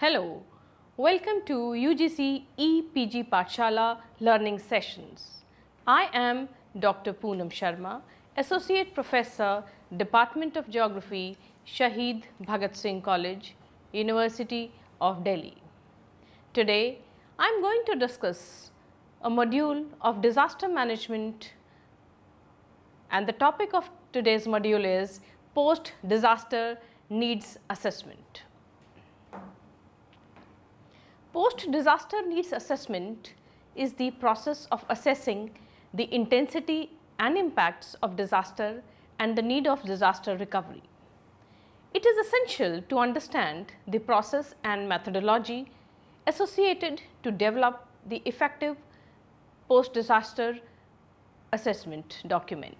Hello, welcome to UGC EPG Pathshala Learning Sessions. I am Dr. Poonam Sharma, Associate Professor, Department of Geography, Shaheed Bhagat Singh College, University of Delhi. Today, I am going to discuss a module of disaster management, and the topic of today's module is post-disaster needs assessment. Post-disaster needs assessment is the process of assessing the intensity and impacts of disaster and the need of disaster recovery. It is essential to understand the process and methodology associated to develop the effective post-disaster assessment document.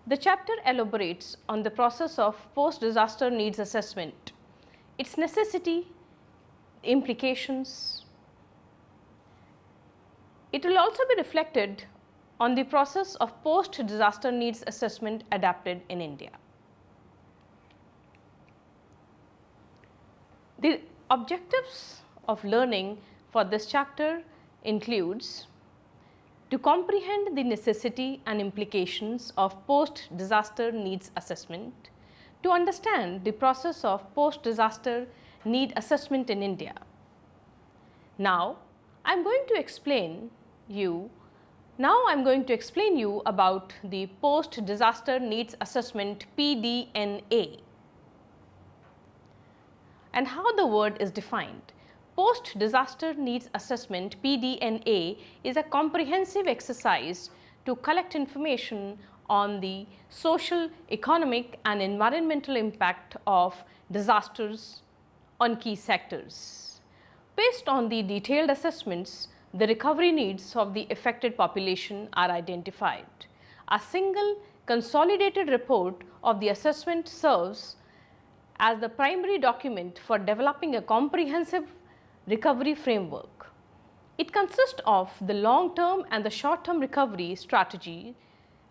The chapter elaborates on the process of post-disaster needs assessment, its necessity, implications. It will also be reflected on the process of post-disaster needs assessment adapted in India. The objectives of learning for this chapter includes to comprehend the necessity and implications of post-disaster needs assessment, to understand the process of post-disaster need assessment in India. Now, I am going to explain you about the post-disaster needs assessment PDNA and how the word is defined. Post-disaster needs assessment PDNA is a comprehensive exercise to collect information on the social, economic and environmental impact of disasters on key sectors. Based on the detailed assessments, the recovery needs of the affected population are identified. A single consolidated report of the assessment serves as the primary document for developing a comprehensive recovery framework. It consists of the long-term and the short-term recovery strategy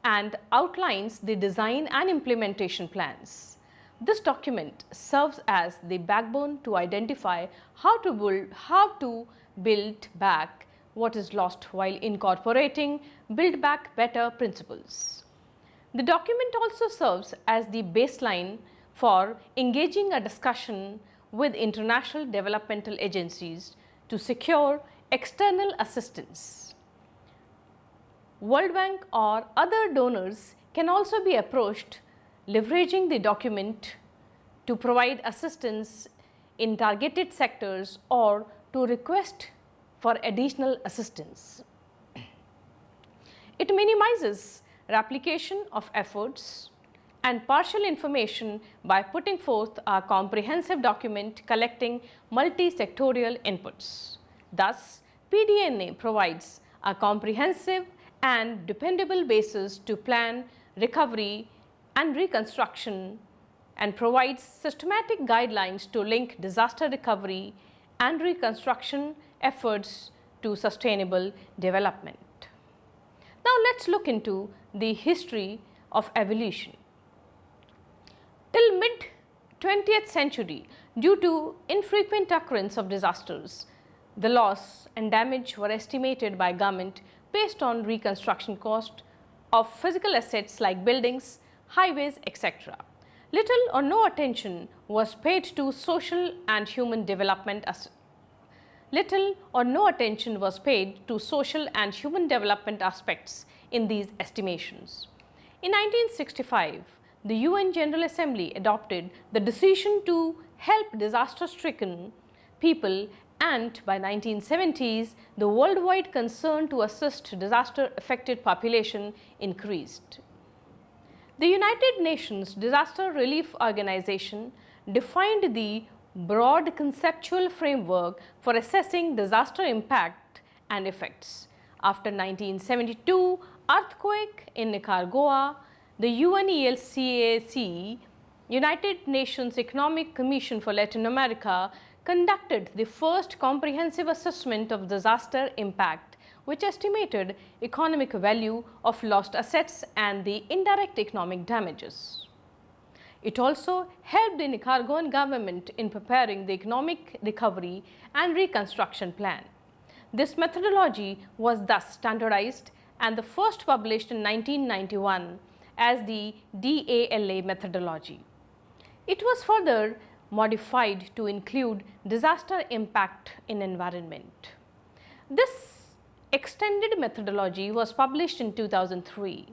and outlines the design and implementation plans. This document serves as the backbone to identify how to build back what is lost while incorporating build back better principles. The document also serves as the baseline for engaging a discussion with international developmental agencies to secure external assistance. World Bank or other donors can also be approached leveraging the document to provide assistance in targeted sectors or to request for additional assistance. It minimizes replication of efforts and partial information by putting forth a comprehensive document collecting multi-sectorial inputs. Thus, PDNA provides a comprehensive and dependable basis to plan recovery and reconstruction and provides systematic guidelines to link disaster recovery and reconstruction efforts to sustainable development. Now, let's look into the history of evolution. Till mid-20th century, due to infrequent occurrence of disasters, the loss and damage were estimated by government based on reconstruction cost of physical assets like buildings, highways, etc. Little or no attention was paid to social and human development aspects in these estimations. In 1965, the UN General Assembly adopted the decision to help disaster-stricken people, and by 1970s, the worldwide concern to assist disaster-affected population increased. The United Nations Disaster Relief Organization defined the broad conceptual framework for assessing disaster impact and effects. After 1972 earthquake in Nicaragua, the UNELCAC, United Nations Economic Commission for Latin America, conducted the first comprehensive assessment of disaster impact, which estimated economic value of lost assets and the indirect economic damages. It also helped the Nicaraguan government in preparing the economic recovery and reconstruction plan. This methodology was thus standardized and the first published in 1991 as the DALA methodology. It was further modified to include disaster impact in environment. This extended methodology was published in 2003.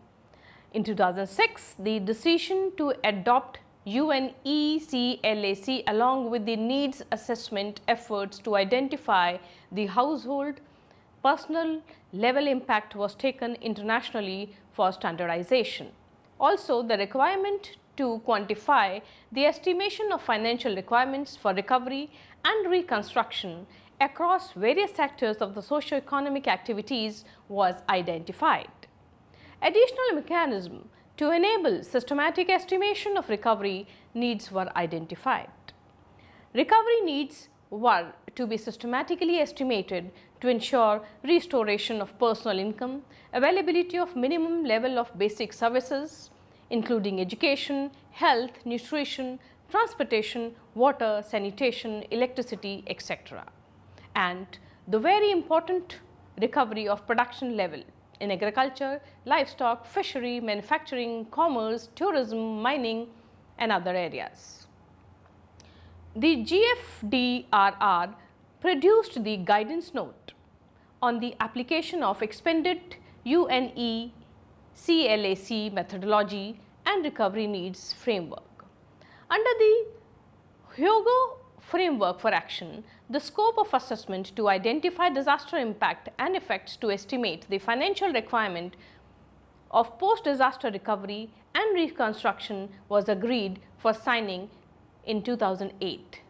In 2006, the decision to adopt UNECLAC along with the needs assessment efforts to identify the household personal level impact was taken internationally for standardization. Also, the requirement to quantify the estimation of financial requirements for recovery and reconstruction across various sectors of the socio-economic activities was identified. Additional mechanisms to enable systematic estimation of recovery needs were identified. Recovery needs were to be systematically estimated to ensure restoration of personal income, availability of minimum level of basic services, including education, health, nutrition, transportation, water, sanitation, electricity, etc. And the very important recovery of production level in agriculture, livestock, fishery, manufacturing, commerce, tourism, mining and other areas. The GFDRR produced the guidance note on the application of expanded UNECLAC methodology and recovery needs framework. Under the Hyogo framework for action, the scope of assessment to identify disaster impact and effects to estimate the financial requirement of post-disaster recovery and reconstruction was agreed for signing in 2008.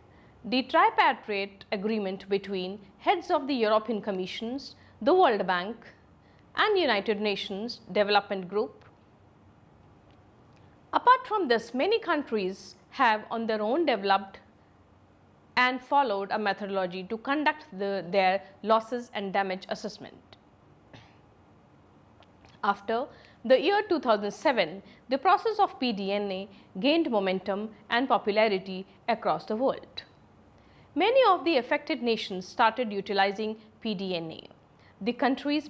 The tripartite agreement between heads of the European Commissions, the World Bank and United Nations Development Group. Apart from this, many countries have on their own developed and followed a methodology to conduct their losses and damage assessment. After the year 2007, the process of PDNA gained momentum and popularity across the world. Many of the affected nations started utilizing PDNA. The countries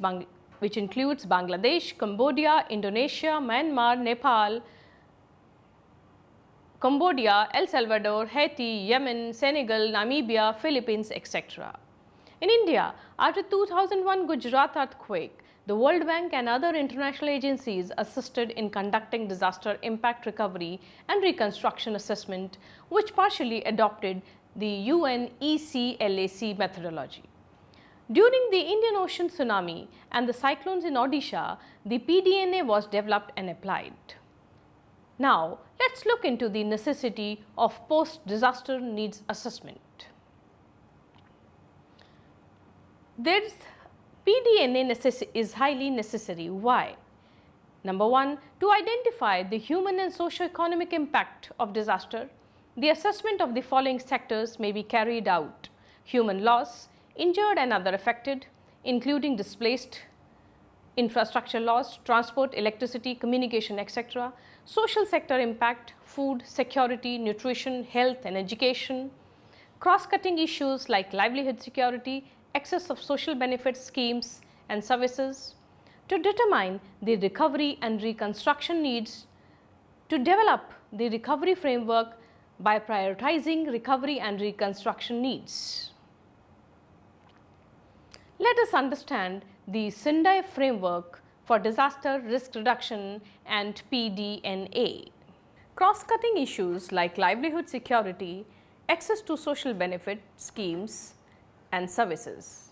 which includes Bangladesh, Cambodia, Indonesia, Myanmar, Nepal, Cambodia, El Salvador, Haiti, Yemen, Senegal, Namibia, Philippines, etc. In India, after 2001 Gujarat earthquake, the World Bank and other international agencies assisted in conducting disaster impact recovery and reconstruction assessment, which partially adopted the UNECLAC methodology. During the Indian Ocean tsunami and the cyclones in Odisha, the PDNA was developed and applied. Now, let's look into the necessity of post-disaster needs assessment. This PDNA is highly necessary. Why? Number one, to identify the human and socio-economic impact of disaster, the assessment of the following sectors may be carried out: human loss, injured and other affected, including displaced, infrastructure loss, transport, electricity, communication, etc., social sector impact, food, security, nutrition, health and education, cross-cutting issues like livelihood security, access of social benefits schemes and services, to determine the recovery and reconstruction needs, to develop the recovery framework by prioritizing recovery and reconstruction needs. Let us understand the Sendai framework for disaster risk reduction and PDNA. Cross-cutting issues like livelihood security, access to social benefit schemes and services.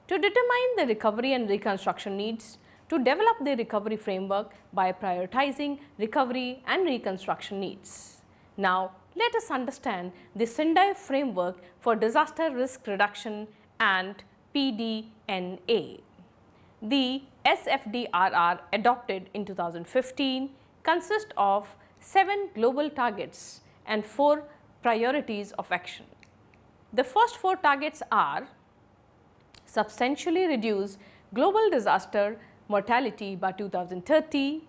To determine the recovery and reconstruction needs, to develop the recovery framework by prioritizing recovery and reconstruction needs. Now, let us understand the Sendai framework for disaster risk reduction and PDNA. The SFDRR adopted in 2015 consists of 7 global targets and 4 priorities of action. The first 4 targets are: substantially reduce global disaster mortality by 2030,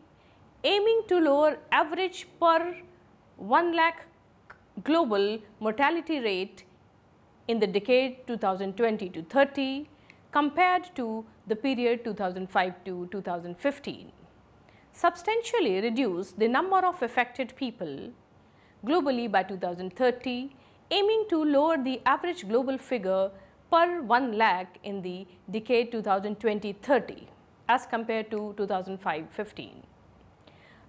aiming to lower average per 1 lakh global mortality rate in the decade 2020 to 30 compared to the period 2005 to 2015. Substantially reduce the number of affected people globally by 2030, aiming to lower the average global figure per 1 lakh in the decade 2020-30 as compared to 2005-15.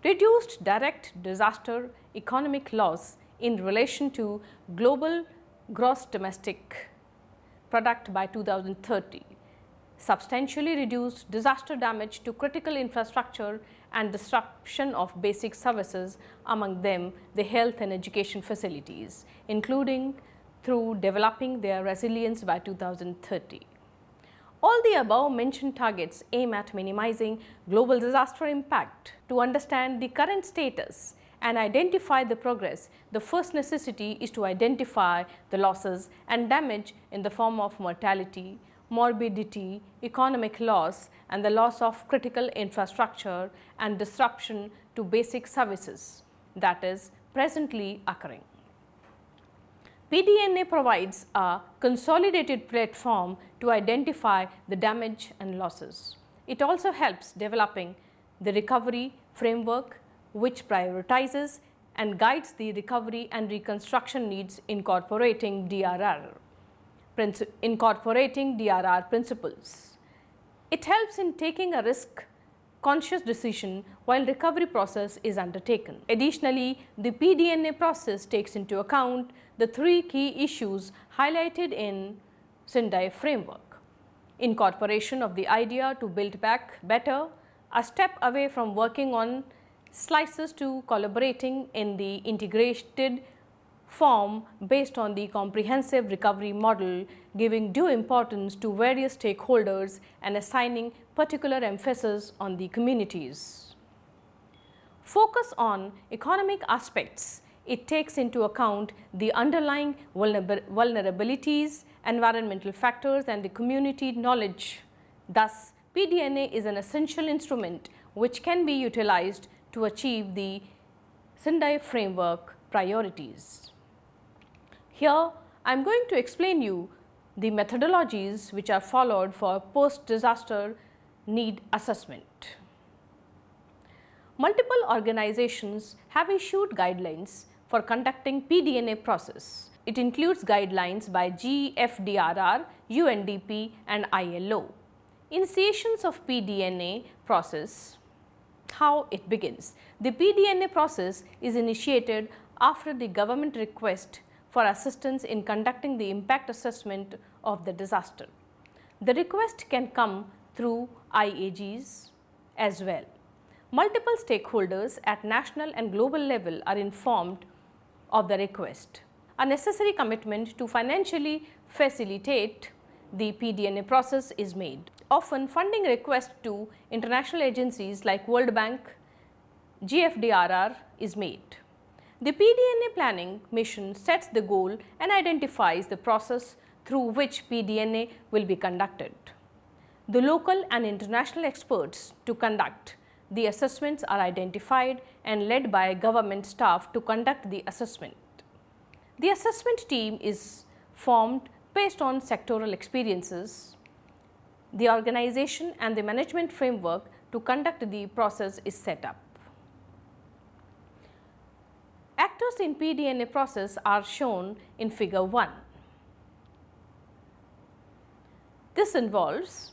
Reduced direct disaster economic loss in relation to global gross domestic product by 2030. Substantially reduced disaster damage to critical infrastructure and disruption of basic services, among them the health and education facilities, including through developing their resilience by 2030. All the above mentioned targets aim at minimizing global disaster impact. To understand the current status and identify the progress, the first necessity is to identify the losses and damage in the form of mortality, morbidity, economic loss, and the loss of critical infrastructure and disruption to basic services that is presently occurring. PDNA provides a consolidated platform to identify the damage and losses. It also helps developing the recovery framework which prioritizes and guides the recovery and reconstruction needs incorporating DRR principles. It helps in taking a risk-conscious decision while recovery process is undertaken. Additionally, the PDNA process takes into account the three key issues highlighted in Sendai framework: incorporation of the idea to build back better, a step away from working on slices to collaborating in the integrated form based on the comprehensive recovery model, giving due importance to various stakeholders and assigning particular emphasis on the communities. Focus on economic aspects. It takes into account the underlying vulnerabilities, environmental factors, and the community knowledge. Thus, PDNA is an essential instrument which can be utilized to achieve the Sendai framework priorities. Here, I am going to explain you the methodologies which are followed for post-disaster need assessment. Multiple organizations have issued guidelines for conducting PDNA process. It includes guidelines by GFDRR, UNDP and ILO. Initiations of PDNA process. How it begins. The PDNA process is initiated after the government request for assistance in conducting the impact assessment of the disaster. The request can come through IAGs as well. Multiple stakeholders at national and global level are informed of the request. A necessary commitment to financially facilitate the PDNA process is made. Often funding requests to international agencies like World Bank, GFDRR is made. The PDNA planning mission sets the goal and identifies the process through which PDNA will be conducted. The local and international experts to conduct the assessments are identified and led by government staff to conduct the assessment. The assessment team is formed based on sectoral experiences. The organization and the management framework to conduct the process is set up. Actors in PDNA process are shown in figure 1. This involves,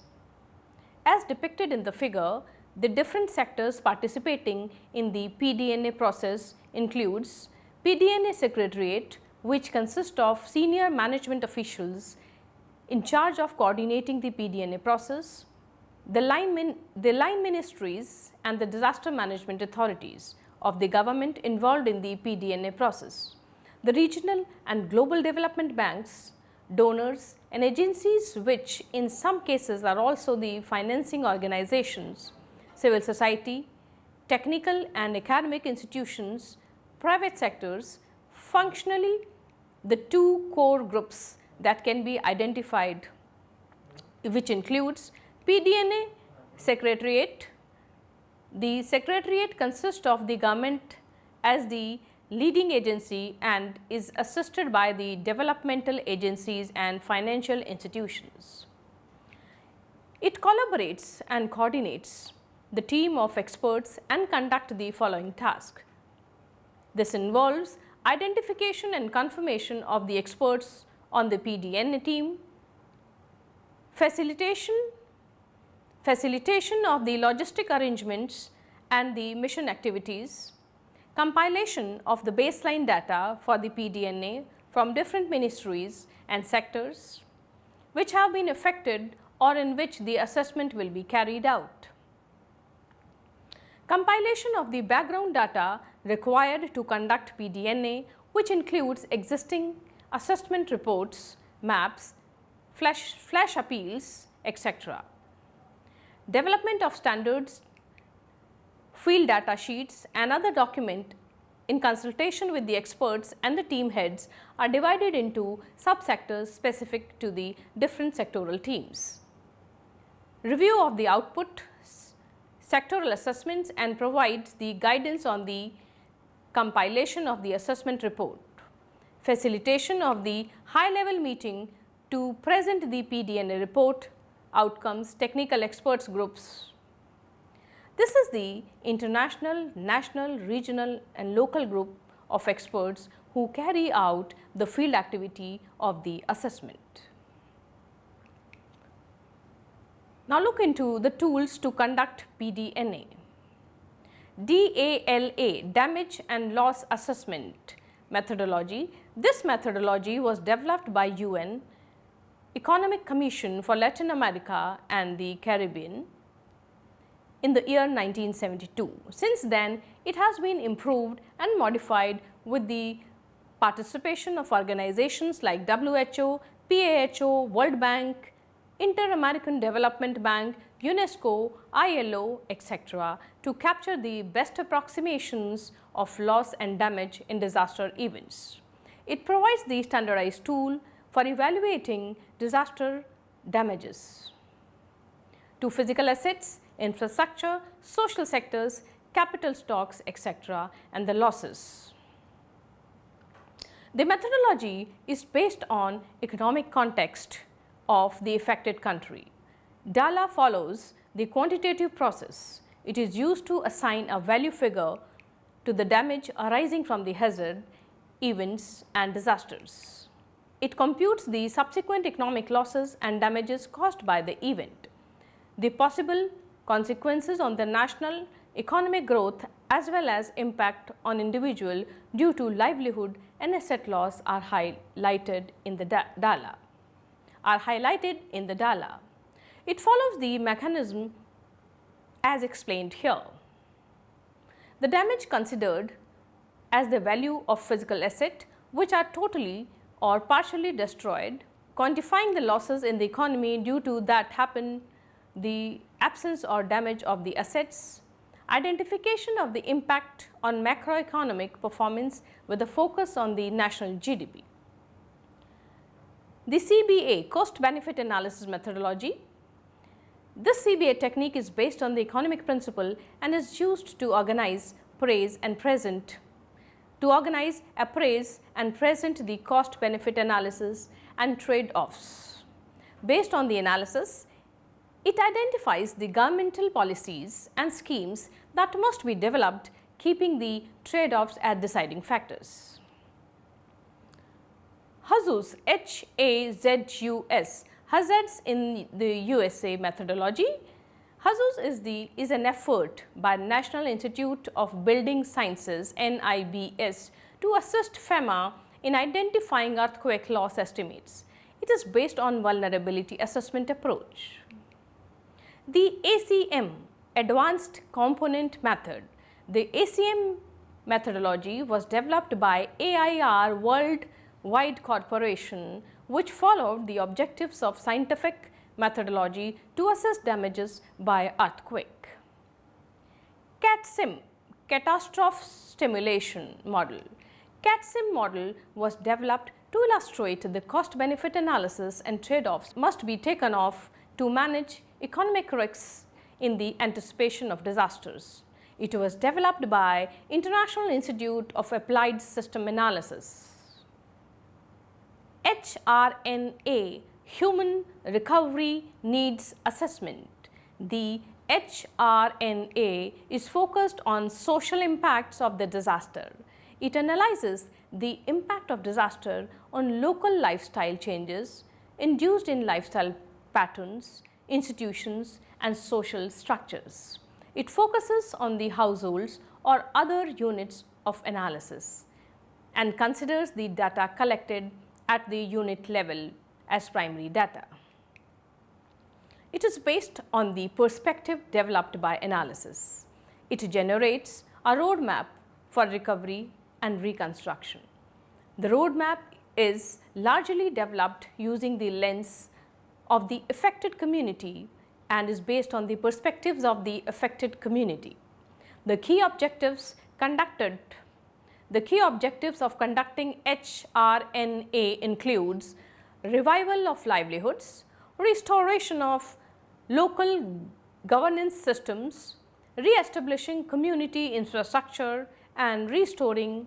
as depicted in the figure, the different sectors participating in the PDNA process includes PDNA Secretariat, which consists of senior management officials in charge of coordinating the PDNA process, the line ministries and the disaster management authorities of the government involved in the PDNA process, the regional and global development banks, donors and agencies which in some cases are also the financing organizations, civil society, technical and academic institutions, private sectors. Functionally, the two core groups that can be identified, which includes PDNA Secretariat. The Secretariat consists of the government as the leading agency and is assisted by the developmental agencies and financial institutions. It collaborates and coordinates the team of experts and conduct the following task. This involves identification and confirmation of the experts on the PDNA team, facilitation of the logistic arrangements and the mission activities, compilation of the baseline data for the PDNA from different ministries and sectors which have been affected or in which the assessment will be carried out. Compilation of the background data required to conduct PDNA, which includes existing assessment reports, maps, flash appeals, etc. Development of standards, field data sheets and other document in consultation with the experts and the team heads are divided into subsectors specific to the different sectoral teams. Review of the output, sectoral assessments and provides the guidance on the compilation of the assessment report. Facilitation of the high-level meeting to present the PDNA report, outcomes, technical experts groups. This is the international, national, regional and local group of experts who carry out the field activity of the assessment. Now look into the tools to conduct PDNA. DALA, Damage and Loss Assessment methodology. This methodology was developed by UN Economic Commission for Latin America and the Caribbean in the year 1972. Since then, it has been improved and modified with the participation of organizations like WHO, PAHO, World Bank, Inter-American Development Bank, UNESCO, ILO, etc. to capture the best approximations of loss and damage in disaster events. It provides the standardized tool for evaluating disaster damages to physical assets, infrastructure, social sectors, capital stocks, etc. and the losses. The methodology is based on economic context of the affected country. DALA follows the quantitative process. It is used to assign a value figure to the damage arising from the hazard, events and disasters. It computes the subsequent economic losses and damages caused by the event. The possible consequences on the national economic growth as well as impact on individual due to livelihood and asset loss are highlighted in the DALA. It follows the mechanism as explained here. The damage considered as the value of physical asset which are totally or partially destroyed, quantifying the losses in the economy due to that happen, the absence or damage of the assets, identification of the impact on macroeconomic performance with a focus on the national GDP. The CBA, Cost Benefit Analysis methodology. This CBA technique is based on the economic principle and is used to organize, appraise and present the cost benefit analysis and trade-offs. Based on the analysis, it identifies the governmental policies and schemes that must be developed, keeping the trade-offs as deciding factors. HAZUS, H-A-Z-U-S, Hazards in the USA methodology. HAZUS is an effort by National Institute of Building Sciences NIBS to assist FEMA in identifying earthquake loss estimates. It is based on vulnerability assessment approach. The ACM, Advanced Component Method. The ACM methodology was developed by AIR Worldwide Corporation, which followed the objectives of scientific methodology to assess damages by earthquake. CATSIM, Catastrophe Simulation Model. CATSIM model was developed to illustrate the cost-benefit analysis and trade-offs must be taken off to manage economic risks in the anticipation of disasters. It was developed by International Institute of Applied System Analysis. HRNA, Human Recovery Needs Assessment. The HRNA is focused on social impacts of the disaster. It analyzes the impact of disaster on local lifestyle changes induced in lifestyle patterns, institutions, and social structures. It focuses on the households or other units of analysis and considers the data collected at the unit level as primary data. It is based on the perspective developed by analysis. It generates a roadmap for recovery and reconstruction. The roadmap is largely developed using the lens of the affected community and is based on the perspectives of the affected community. The key objectives of conducting HRNA includes revival of livelihoods, restoration of local governance systems, re-establishing community infrastructure, and restoring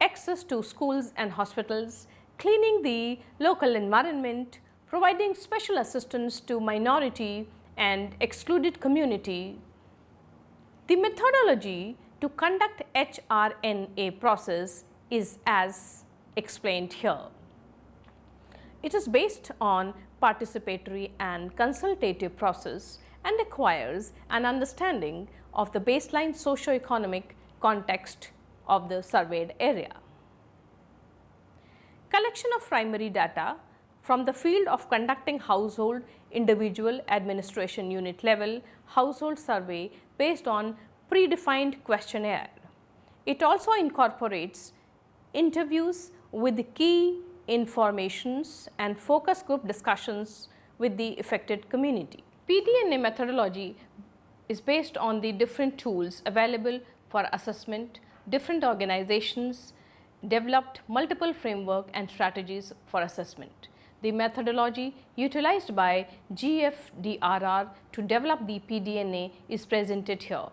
access to schools and hospitals, cleaning the local environment, providing special assistance to minority and excluded community. The methodology to conduct HRNA process is as explained here. It is based on participatory and consultative process and requires an understanding of the baseline socio-economic context of the surveyed area. Collection of primary data from the field of conducting household individual administration unit level household survey based on predefined questionnaire. It also incorporates interviews with the key informations and focus group discussions with the affected community. PDNA methodology is based on the different tools available for assessment. Different organizations developed multiple framework and strategies for assessment. The methodology utilized by GFDRR to develop the PDNA is presented here.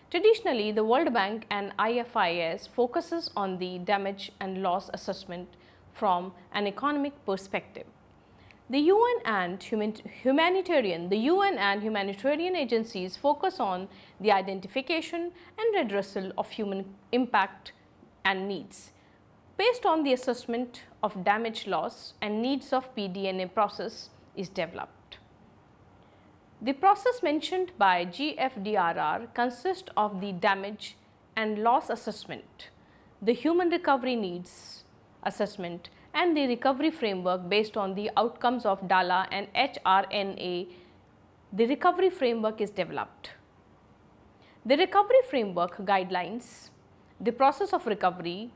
Traditionally, the World Bank and IFIS focuses on the damage and loss assessment from an economic perspective. The UN and humanitarian agencies focus on the identification and redressal of human impact and needs. Based on the assessment of damage, loss and needs of PDNA process is developed. The process mentioned by GFDRR consists of the damage and loss assessment, the human recovery needs assessment, and the recovery framework based on the outcomes of DALA and HRNA. The recovery framework is developed. The recovery framework guidelines the process of recovery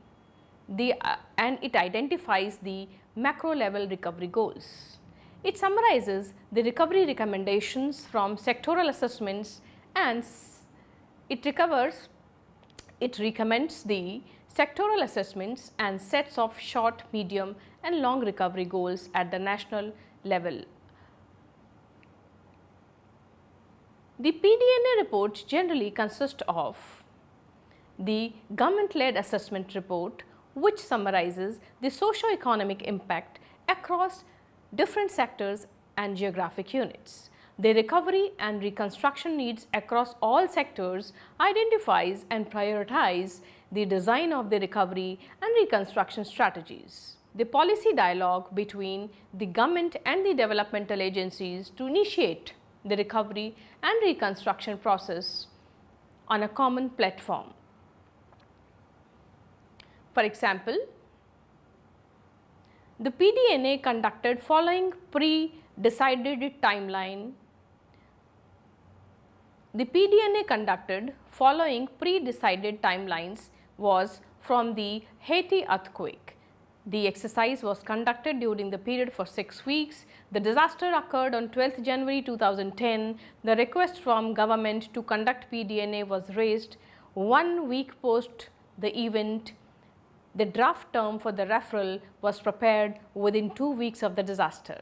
and it identifies the macro level recovery goals. It summarizes the recovery recommendations from sectoral assessments and it recommends the sectoral assessments and sets of short, medium and long recovery goals at the national level. The PDNA reports generally consist of the government-led assessment report, which summarizes the socio-economic impact across different sectors and geographic units. The recovery and reconstruction needs across all sectors identifies and prioritize the design of the recovery and reconstruction strategies. The policy dialogue between the government and the developmental agencies to initiate the recovery and reconstruction process on a common platform. For example, the PDNA conducted following pre-decided timeline. The PDNA conducted following pre-decided timelines was from the Haiti earthquake. The exercise was conducted during the period for 6 weeks. The disaster occurred on 12th January 2010. The request from government to conduct PDNA was raised 1 week post the event. The draft term for the referral was prepared within 2 weeks of the disaster.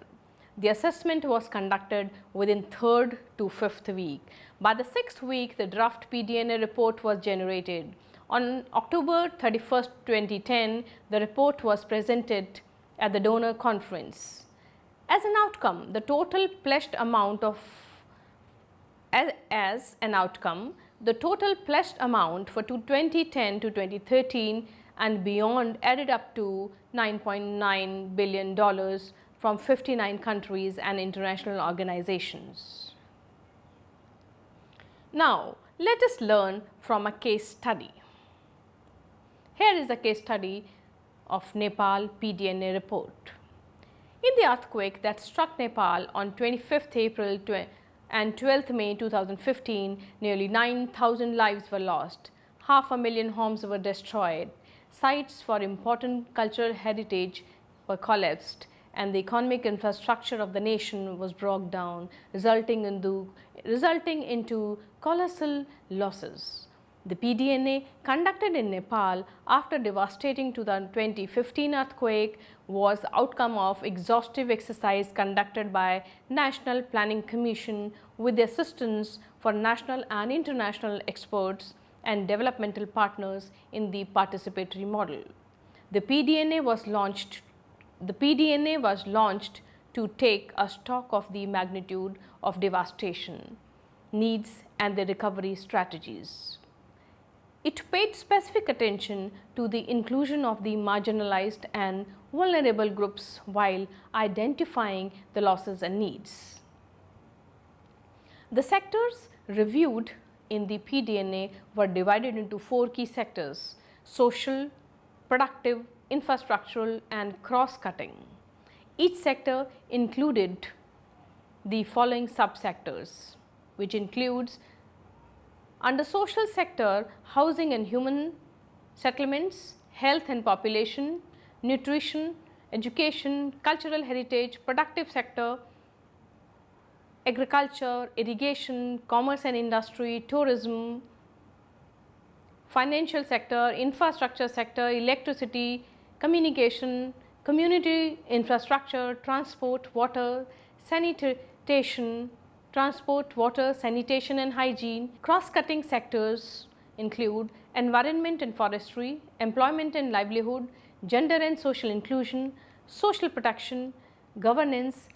The assessment was conducted within 3rd to 5th week. By the 6th week, the draft PDNA report was generated. On October 31st, 2010, the report was presented at the donor conference. As an outcome, the total pledged amount for 2010 to 2013 and beyond added up to $9.9 billion from 59 countries and international organizations. Now, let us learn from a case study. Here is a case study of Nepal PDNA report. In the earthquake that struck Nepal on 25th April and 12th May 2015, nearly 9,000 lives were lost, 500,000 homes were destroyed, sites for important cultural heritage were collapsed, and the economic infrastructure of the nation was brought down, resulting into colossal losses. The PDNA conducted in Nepal after devastating 2015 earthquake was the outcome of exhaustive exercise conducted by National Planning Commission with the assistance for national and international experts and developmental partners in the participatory model. The PDNA was launched to take a stock of the magnitude of devastation, needs and the recovery strategies. It paid specific attention to the inclusion of the marginalized and vulnerable groups while identifying the losses and needs. The sectors reviewed in the PDNA were divided into 4 key sectors: social, productive, infrastructural and cross-cutting. Each sector included the following subsectors, which includes under social sector, housing and human settlements, health and population, nutrition, education, cultural heritage, productive sector, agriculture, irrigation, commerce and industry, tourism, financial sector, infrastructure sector, electricity, communication, community infrastructure, transport, water, sanitation, and hygiene. Cross-cutting sectors include environment and forestry, employment and livelihood, gender and social inclusion, social protection, governance,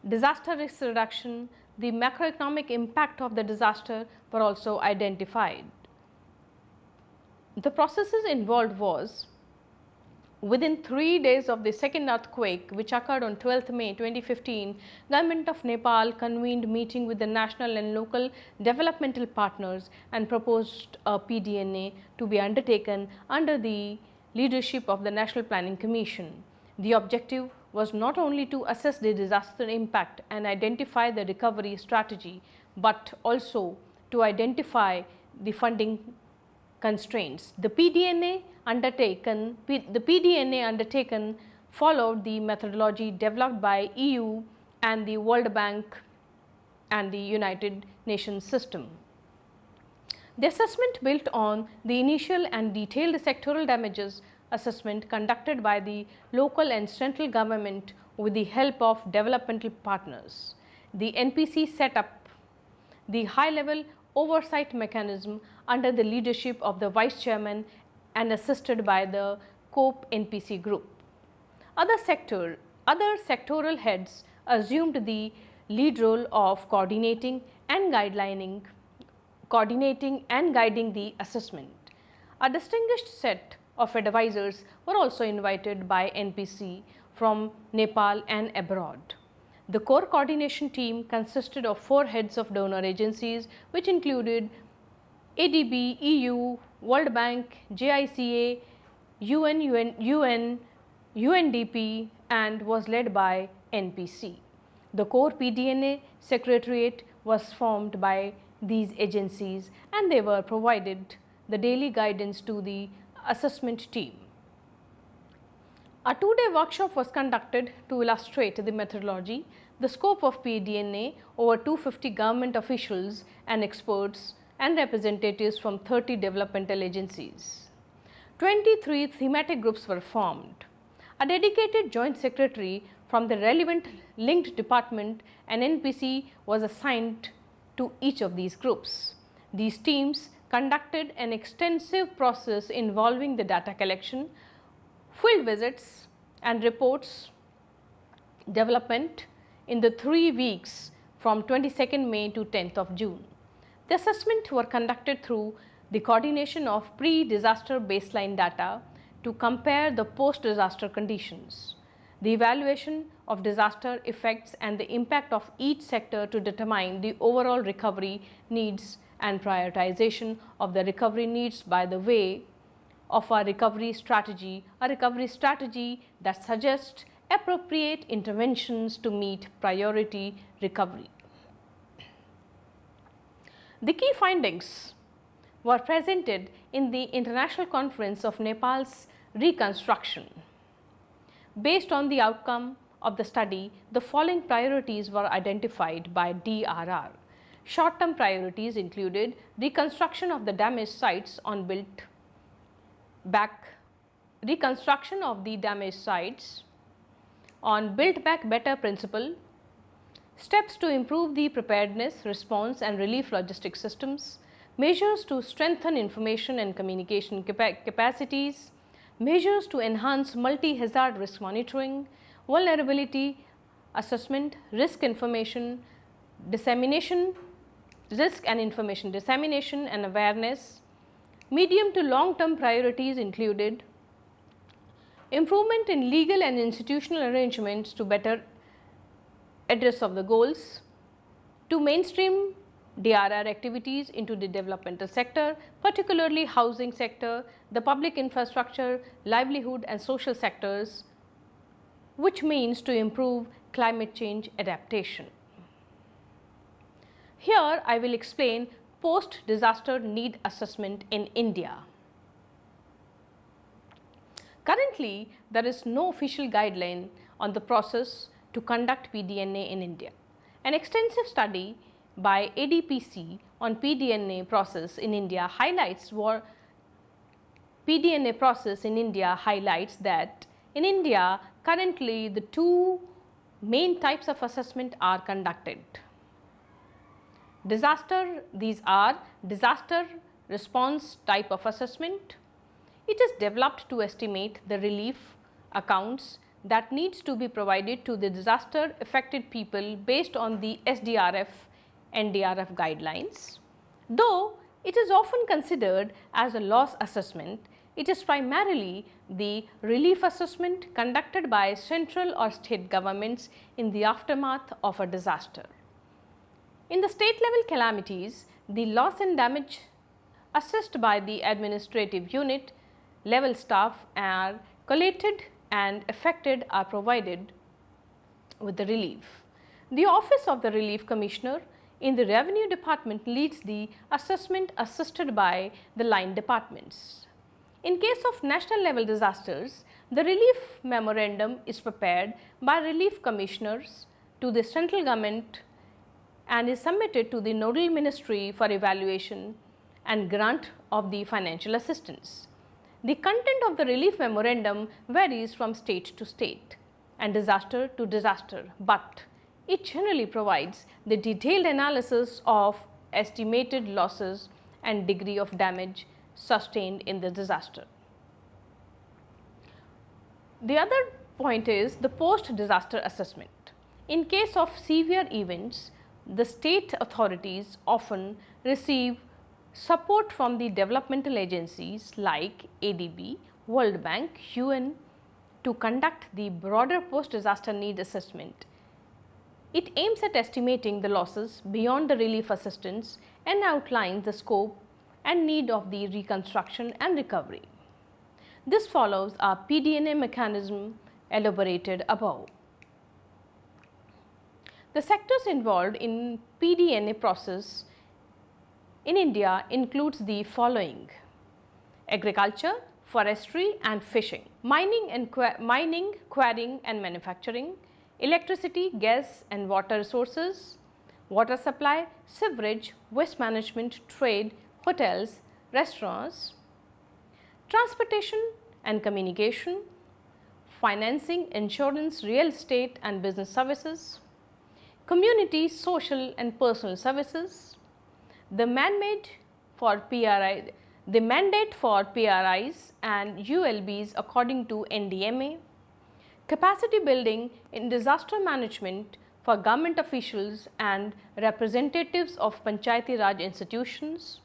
disaster risk reduction. The macroeconomic impact of the disaster were also identified. The processes involved was: within 3 days of the second earthquake, which occurred on 12th May 2015, Government of Nepal convened meeting with the national and local developmental partners and proposed a PDNA to be undertaken under the leadership of the National Planning Commission. The objective was not only to assess the disaster impact and identify the recovery strategy, but also to identify the funding constraints. The PDNA undertaken followed the methodology developed by EU and the World Bank and the United Nations system. The assessment built on the initial and detailed sectoral damages assessment conducted by the local and central government with the help of developmental partners. The NPC set up the high-level oversight mechanism under the leadership of the Vice Chairman and assisted by the COPE NPC group. Other sectoral heads assumed the lead role of coordinating and guiding the assessment. A distinguished set of advisors were also invited by NPC from Nepal and abroad. The core coordination team consisted of 4 heads of donor agencies, which included ADB, EU, World Bank, JICA, UN, UNDP, and was led by NPC. The core PDNA secretariat was formed by these agencies and they were provided the daily guidance to the assessment team. A 2-day workshop was conducted to illustrate the methodology, the scope of PDNA over 250 government officials and experts and representatives from 30 developmental agencies. 23 thematic groups were formed. A dedicated joint secretary from the relevant linked department, an NPC was assigned to each of these groups. These teams conducted an extensive process involving the data collection, field visits and reports development in the 3 weeks from 22nd May to 10th of June. The assessment were conducted through the coordination of pre-disaster baseline data to compare the post-disaster conditions, the evaluation of disaster effects and the impact of each sector to determine the overall recovery needs and prioritization of the recovery needs by the way of a recovery strategy that suggests appropriate interventions to meet priority recovery. The key findings were presented in the International Conference of Nepal's Reconstruction. Based on the outcome of the study, the following priorities were identified by DRR. Short-term priorities included reconstruction of the damaged sites on reconstruction of the damaged sites on Build Back Better principle, steps to improve the preparedness, response and relief logistics systems, measures to strengthen information and communication capacities, measures to enhance multi-hazard risk monitoring, vulnerability assessment, risk and information dissemination and awareness. Medium to long-term priorities included improvement in legal and institutional arrangements to better address of the goals, to mainstream DRR activities into the developmental sector, particularly housing sector, the public infrastructure, livelihood and social sectors, which means to improve climate change adaptation. Here I will explain post-disaster need assessment in India. Currently, there is no official guideline on the process to conduct PDNA in India. An extensive study by ADPC on PDNA process in India highlights that in India currently the two main types of assessment are conducted. These are disaster response type of assessment. It is developed to estimate the relief accounts that needs to be provided to the disaster affected people based on the SDRF NDRF guidelines. Though it is often considered as a loss assessment, it is primarily the relief assessment conducted by central or state governments in the aftermath of a disaster. In the state level calamities, the loss and damage assessed by the administrative unit level staff are collated and affected are provided with the relief. The Office of the Relief Commissioner in the Revenue Department leads the assessment assisted by the line departments. In case of national level disasters, the relief memorandum is prepared by relief commissioners to the central government and is submitted to the nodal ministry for evaluation and grant of the financial assistance. The content of the relief memorandum varies from state to state and disaster to disaster, but it generally provides the detailed analysis of estimated losses and degree of damage sustained in the disaster. The other point is the post-disaster assessment. In case of severe events, the state authorities often receive support from the developmental agencies like ADB, World Bank, UN to conduct the broader post-disaster need assessment. It aims at estimating the losses beyond the relief assistance and outlines the scope and need of the reconstruction and recovery. This follows a PDNA mechanism elaborated above. The sectors involved in PDNA process in India includes the following: agriculture, forestry and fishing, mining, quarrying and manufacturing, electricity, gas and water resources, water supply, sewerage, waste management, trade, hotels, restaurants, transportation and communication, financing, insurance, real estate and business services, community, social and personal services, the mandate for PRIs and ULBs according to NDMA, capacity building in disaster management for government officials and representatives of Panchayati Raj institutions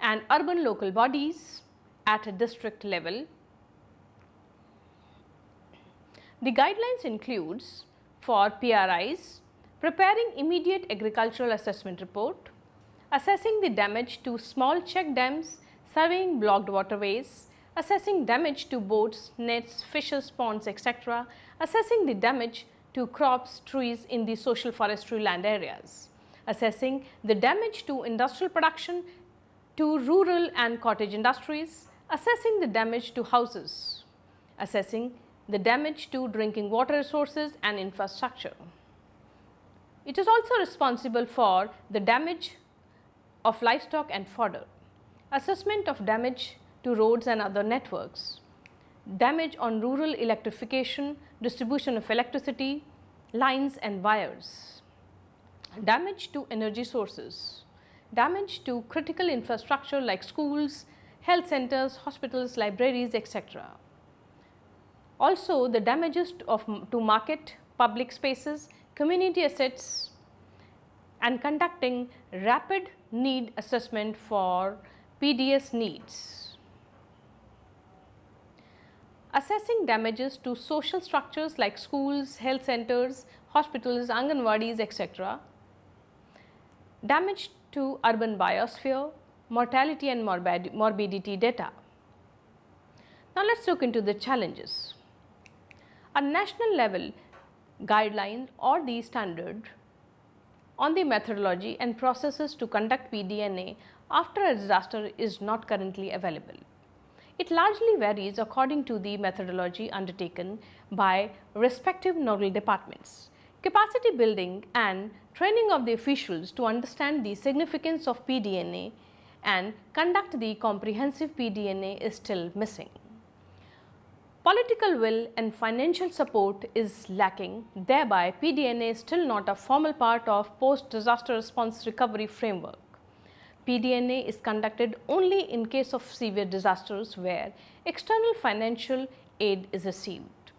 and urban local bodies at a district level. The guidelines includes for PRIs, preparing immediate agricultural assessment report, assessing the damage to small check dams, surveying blocked waterways, assessing damage to boats, nets, fishes, ponds, etc., assessing the damage to crops, trees in the social forestry land areas, assessing the damage to industrial production, to rural and cottage industries, assessing the damage to houses, assessing the damage to drinking water resources and infrastructure. It is also responsible for the damage of livestock and fodder, assessment of damage to roads and other networks, damage on rural electrification, distribution of electricity, lines and wires, damage to energy sources, damage to critical infrastructure like schools, health centers, hospitals, libraries, etc. Also, the damages to market, public spaces, community assets, and conducting rapid need assessment for PDS needs. Assessing damages to social structures like schools, health centers, hospitals, Anganwadis, etc. Damage to urban biosphere, mortality and morbidity data. Now, let us look into the challenges. A national level guideline or the standard on the methodology and processes to conduct PDNA after a disaster is not currently available. It largely varies according to the methodology undertaken by respective nodal departments. Capacity building and training of the officials to understand the significance of PDNA and conduct the comprehensive PDNA is still missing. Political will and financial support is lacking, thereby PDNA is still not a formal part of post-disaster response recovery framework. PDNA is conducted only in case of severe disasters where external financial aid is received.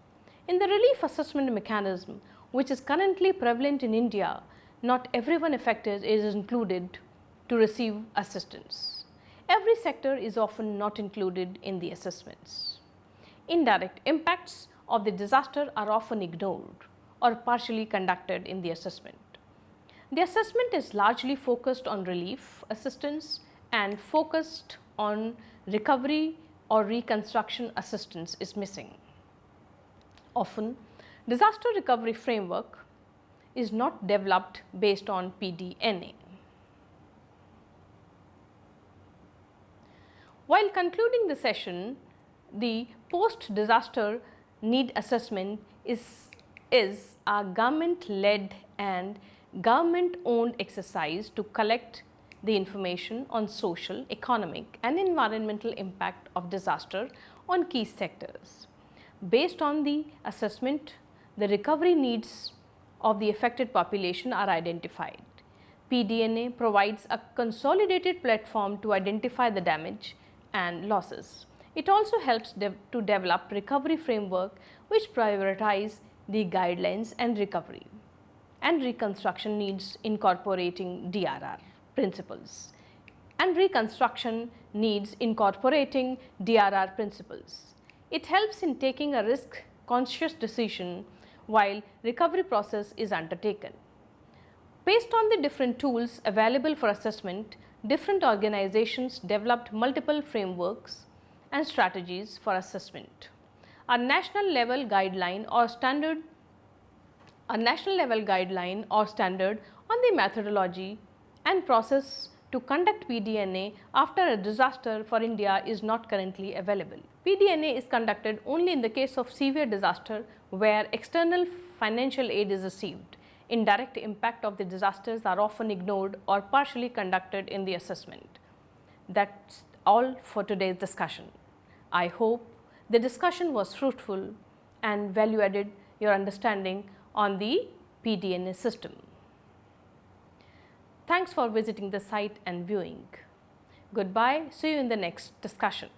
In the relief assessment mechanism, which is currently prevalent in India, not everyone affected is included to receive assistance. Every sector is often not included in the assessments. Indirect impacts of the disaster are often ignored or partially conducted in the assessment. The assessment is largely focused on relief assistance and focused on recovery or reconstruction assistance is missing. Often, disaster recovery framework is not developed based on PDNA. While concluding the session, the post-disaster need assessment is a government-led and government-owned exercise to collect the information on social, economic and environmental impact of disaster on key sectors. Based on the assessment, the recovery needs of the affected population are identified. PDNA provides a consolidated platform to identify the damage and losses. It also helps to develop recovery framework which prioritize the guidelines and recovery and reconstruction needs incorporating DRR principles and reconstruction needs incorporating DRR principles. It helps in taking a risk conscious decision while recovery process is undertaken. Based on the different tools available for assessment, different organizations developed multiple frameworks and strategies for assessment. A national level guideline or standard on the methodology and process to conduct PDNA after a disaster for India is not currently available. PDNA is conducted only in the case of severe disaster where external financial aid is received. Indirect impact of the disasters are often ignored or partially conducted in the assessment. That's all for today's discussion. I hope the discussion was fruitful and value added your understanding on the pDNA system. Thanks for visiting the site and viewing. Goodbye. See you in the next discussion.